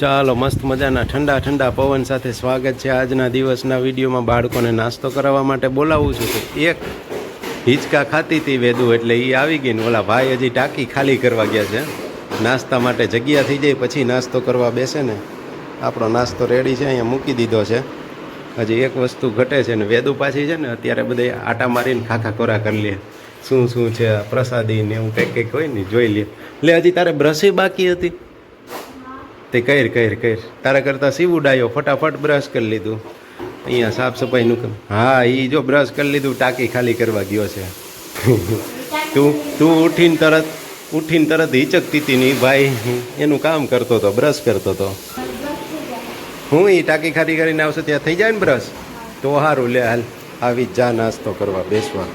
ચાલો મસ્ત મજાના ઠંડા ઠંડા પવન સાથે સ્વાગત છે આજના દિવસના વિડીયોમાં। બાળકોને નાસ્તો કરાવવા માટે બોલાવું છું તો એક હિંચકા ખાતી હતી વેદુ એટલે એ આવી ગઈ ને ઓલા ભાઈ હજી ટાંકી ખાલી કરવા ગયા છે। નાસ્તા માટે જગ્યા થઈ જાય પછી નાસ્તો કરવા બેસે ને। આપણો નાસ્તો રેડી છે, અહીંયા મૂકી દીધો છે। હજી એક વસ્તુ ઘટે છે ને વેદુ પાછી છે ને અત્યારે બધે આટા મારીને ખાખા ખોરા કરી લે શું શું છે પ્રસાદી ને એવું કંઈક કંઈક હોય ને જોઈ લે। એટલે હજી તારે બ્રશે બાકી હતી તે કર તારા કરતાં સીવું ડાયો ફટાફટ બ્રશ કરી લીધું। અહીંયા સાફ સફાઈનું કામ હા એ જો બ્રશ કરી લીધું ટાંકી ખાલી કરવા ગયો છે। તું ઉઠીને તરત હિચકતી હતી ને ભાઈ એનું કામ કરતો હતો બ્રશ કરતો હતો। હું એ ટાંકી ખાલી કરીને આવશે ત્યાં થઈ જાય ને બ્રશ તો સારું। લે હાલ આવી જા નાસ્તો કરવા બેસવા।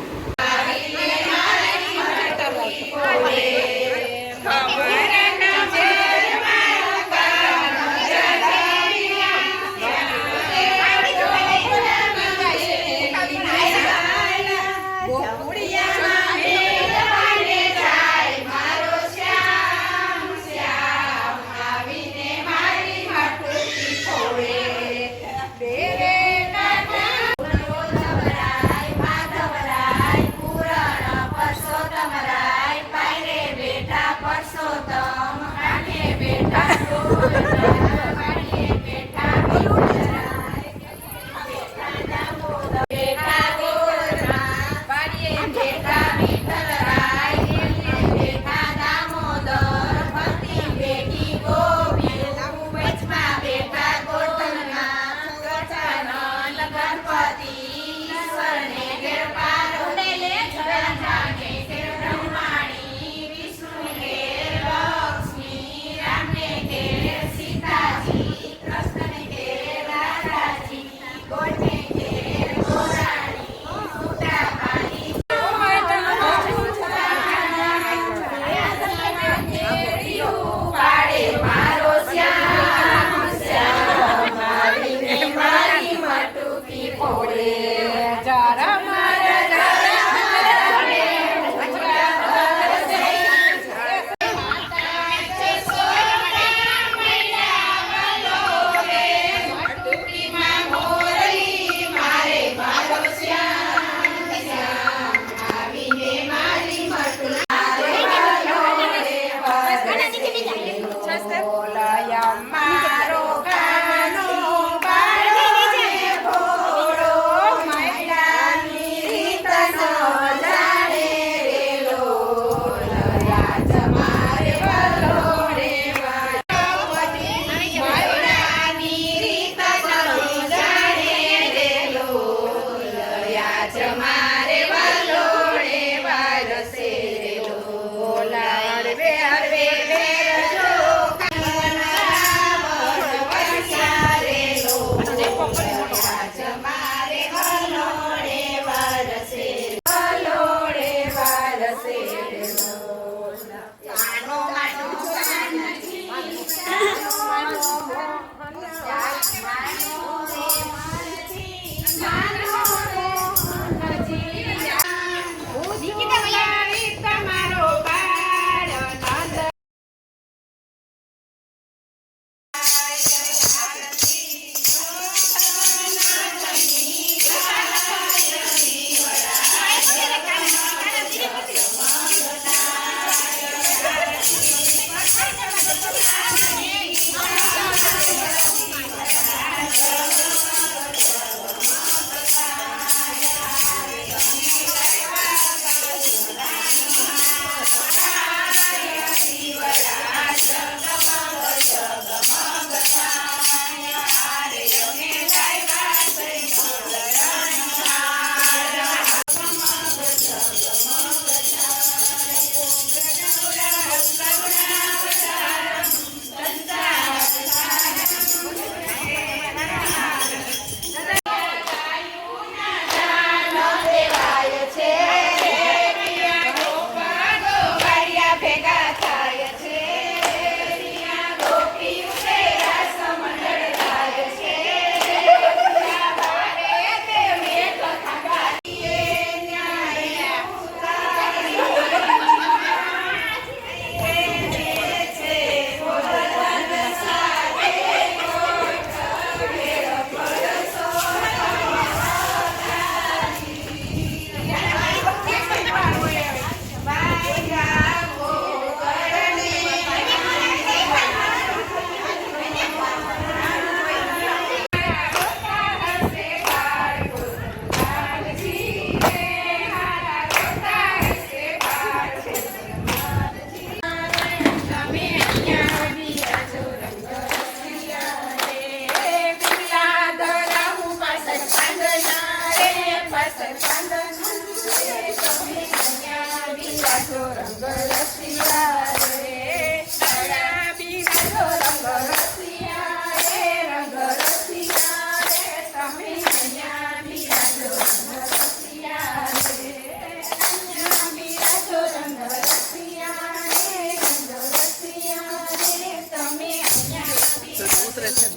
ઉતરે છે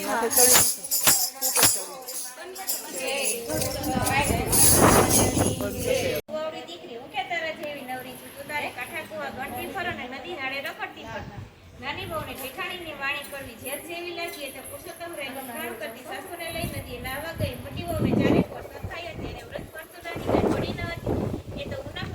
માથે ચડી ગોવડી દીકરી હું કે તારા જેવી નવરી છું તું તારે કાંઠા કુવા ગણતી ફરો ને નદી નાળે રખડતી ફર નાની બહુને જેઠાણીની વાણી કરવી ઝેર જેવી લાગી એટલે પુરુષોત્તમ રે ગમરાણ કરતી સાસુને લઈ નદીએ નાહવા ગઈ મોટી વહુને ચારે કોર સથાઈ હતી એને વ્રત પરસુરાની કાંઈ પડી ન હતી એ તો ઉના